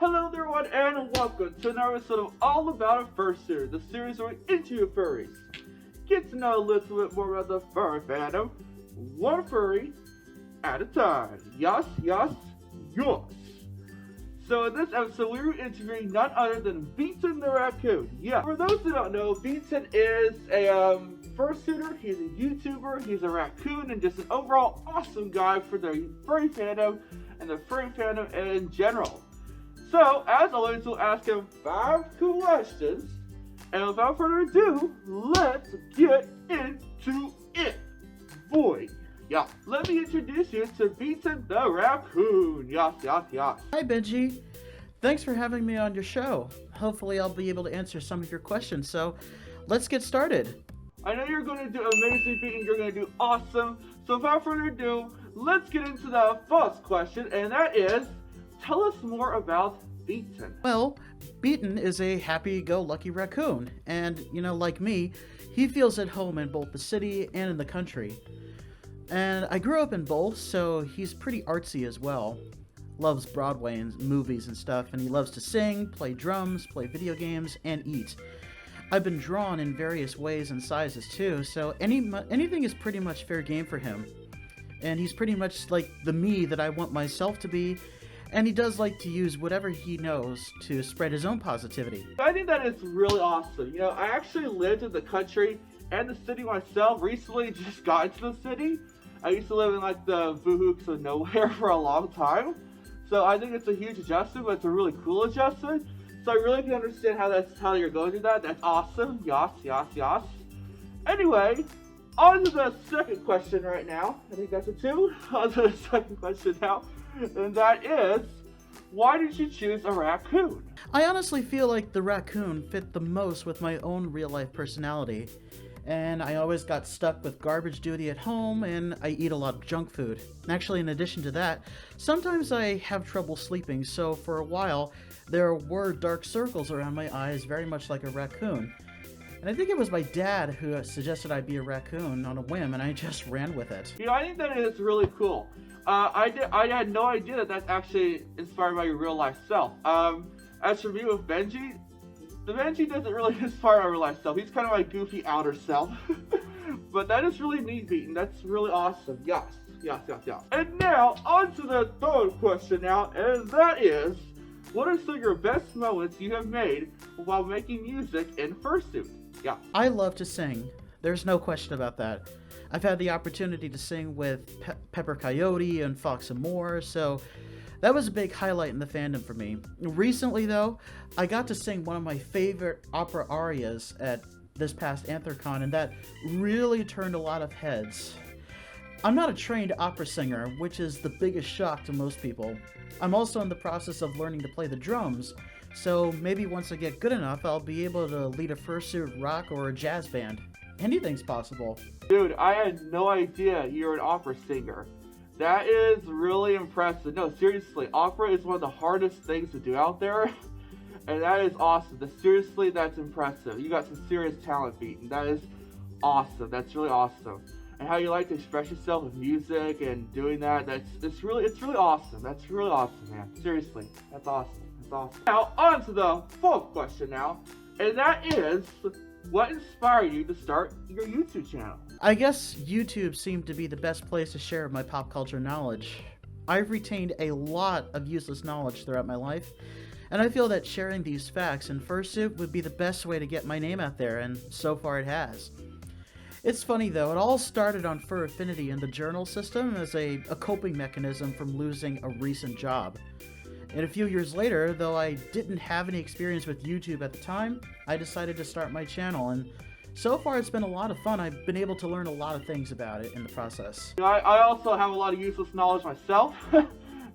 Hello there everyone and welcome to another episode of All About a Fursuiter, the series where we interview furries. Get to know a little bit more about the furry fandom, one furry at a time. Yes, yes, yes. So in this episode, we were interviewing none other than Beeton The Raccoon. Yeah, for those who don't know, Beeton is a fursuiter, he's a YouTuber, he's a raccoon, and just an overall awesome guy for the furry fandom and the furry fandom in general. So, as always, we'll ask him 5 questions, and without further ado, let's get into it, boy. Yeah, let me introduce you to Beeton The Raccoon. Yes, yes, yes. Hi, Benji. Thanks for having me on your show. Hopefully, I'll be able to answer some of your questions, so let's get started. I know you're going to do amazing, Beeton. You're going to do awesome. So, without further ado, let's get into the first question, and that is, tell us more about Beeton. Well, Beeton is a happy-go-lucky raccoon, and, like me, he feels at home in both the city and in the country. And I grew up in both, so he's pretty artsy as well. Loves Broadway and movies and stuff, and he loves to sing, play drums, play video games, and eat. I've been drawn in various ways and sizes too, so anything is pretty much fair game for him. And he's pretty much like the me that I want myself to be, and he does like to use whatever he knows to spread his own positivity. I think that is really awesome. I actually lived in the country and the city myself. Recently just got into the city. I used to live in like the bohooks of nowhere for a long time. So I think it's a huge adjustment, but it's a really cool adjustment. So I really can understand how you're going through that. That's awesome. Yas, yas, yas. Anyway, on to the second question right now. I think that's a 2. On to the second question now. And that is, why did you choose a raccoon? I honestly feel like the raccoon fit the most with my own real-life personality. And I always got stuck with garbage duty at home, and I eat a lot of junk food. Actually, in addition to that, sometimes I have trouble sleeping, so for a while, there were dark circles around my eyes, very much like a raccoon. And I think it was my dad who suggested I be a raccoon on a whim, and I just ran with it. I think that is really cool. I had no idea that that's actually inspired by your real life self. As for me with Benji, the Benji doesn't really inspire my real life self. He's kind of my goofy outer self. But that is really neat, Beaton. That's really awesome. Yes, yes, yes, yes. And now, on to the third question now, and that is, what are some of your best moments you have made while making music in fursuit? Yeah. I love to sing. There's no question about that. I've had the opportunity to sing with Pepper Coyote and Fox and More, so that was a big highlight in the fandom for me. Recently, though, I got to sing one of my favorite opera arias at this past Anthrocon, and that really turned a lot of heads. I'm not a trained opera singer, which is the biggest shock to most people. I'm also in the process of learning to play the drums, so maybe once I get good enough, I'll be able to lead a fursuit rock or a jazz band. Anything's possible. Dude, I had no idea you're an opera singer. That is really impressive. No, seriously, opera is one of the hardest things to do out there. And that is awesome. Seriously, that's impressive. You got some serious talent, Beaton. That is awesome. That's really awesome. And how you like to express yourself with music and doing that, it's really awesome. That's really awesome, man. Seriously, that's awesome. That's awesome. Now, on to the fourth question now. And that is, what inspired you to start your YouTube channel? I guess YouTube seemed to be the best place to share my pop culture knowledge. I've retained a lot of useless knowledge throughout my life, and I feel that sharing these facts in fursuit would be the best way to get my name out there, and so far it has. It's funny though, it all started on Fur Affinity in the journal system as a coping mechanism from losing a recent job. And a few years later, though I didn't have any experience with YouTube at the time, I decided to start my channel, and so far it's been a lot of fun. I've been able to learn a lot of things about it in the process. I also have a lot of useless knowledge myself,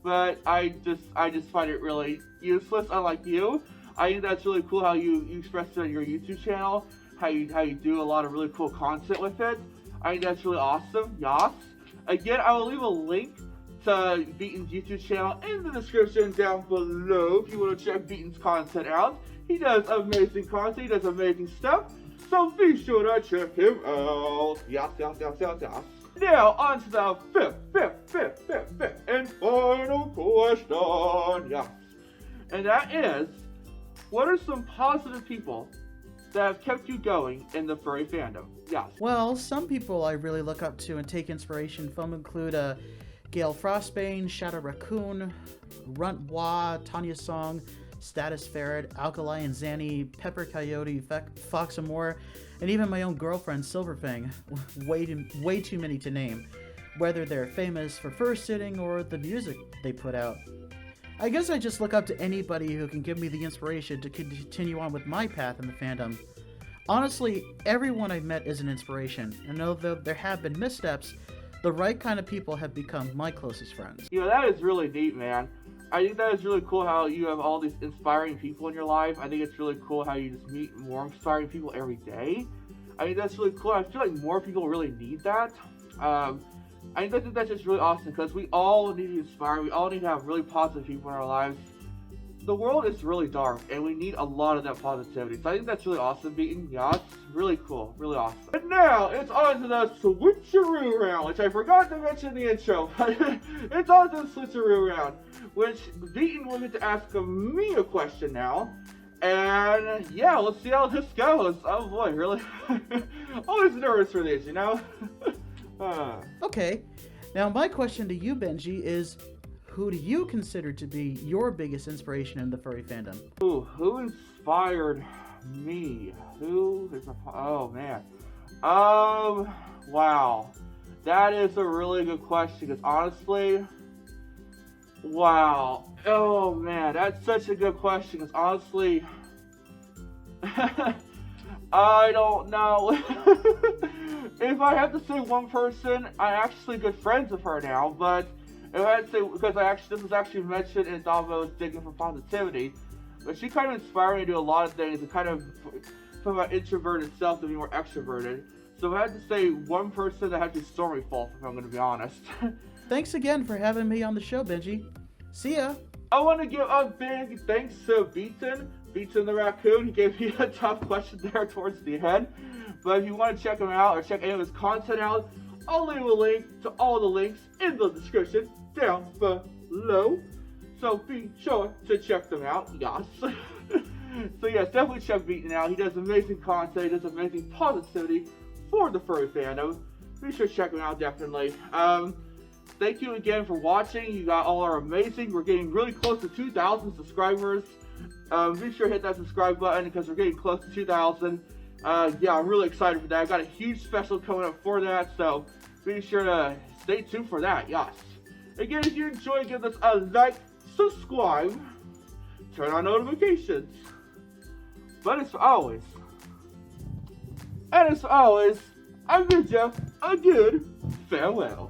but I just find it really useless, unlike you. I think that's really cool how you express it on your YouTube channel, how you do a lot of really cool content with it. I think that's really awesome. Yas. Again, I will leave a link to Beeton's YouTube channel in the description down below if you want to check Beeton's content out. He does amazing content, he does amazing stuff, so be sure to check him out. Yes, yes, yes, yes, yes. Now, on to the fifth and final question. Yes. and that is, what are some positive people that have kept you going in the furry fandom? Yes. Well, some people I really look up to and take inspiration from include Gale Frostbane, Shadow Raccoon, Runt Wah, Tanya Song, Status Ferret, Alkali and Zanny, Pepper Coyote, Fox and more, and even my own girlfriend Silverfang. Way too many to name, whether they're famous for fur-sitting or the music they put out. I guess I just look up to anybody who can give me the inspiration to continue on with my path in the fandom. Honestly, everyone I've met is an inspiration, and although there have been missteps, the right kind of people have become my closest friends. You know, that is really neat, man. I think that is really cool how you have all these inspiring people in your life. I think it's really cool how you just meet more inspiring people every day. I think that's really cool. I feel like more people really need that. I think that's just really awesome because we all need to inspire. We all need to have really positive people in our lives. The world is really dark and we need a lot of that positivity. So I think that's really awesome, Beaton. Yeah, it's really cool. Really awesome. And now it's on to the switcheroo round, which I forgot to mention in the intro. It's on to the switcheroo round, which Beaton will get to ask me a question now. And yeah, let's see how this goes. Oh boy, really? Always nervous for these, you know? Okay, now my question to you, Benji, is who do you consider to be your biggest inspiration in the furry fandom? Ooh, who inspired me? Oh man. Wow. That is a really good question because honestly, wow. Oh man, that's such a good question because honestly, I don't know. If I have to say one person, I'm actually good friends with her now, but if I had to say, because this was actually mentioned in Thought I was digging for positivity, but she kind of inspired me to do a lot of things and kind of from my introverted self to be more extroverted. So if I had to say one person, that had to be Stormyfall, if I'm going to be honest. Thanks again for having me on the show, Benji. See ya. I want to give a big thanks to Beeton The Raccoon. He gave me a tough question there towards the end. But if you want to check him out or check any of his content out, I'll leave a link to all the links in the description down below. So be sure to check them out, yes. So yes, definitely check Beaton out. He does amazing content, he does amazing positivity for the furry fandom. Be sure to check him out, definitely. Thank you again for watching. You got all are amazing. We're getting really close to 2,000 subscribers. Be sure to hit that subscribe button because we're getting close to 2,000. Yeah, I'm really excited for that. I got a huge special coming up for that, so be sure to stay tuned for that, yes. Again, if you enjoyed, give us a like, subscribe, turn on notifications. But as always, I bid you a good farewell.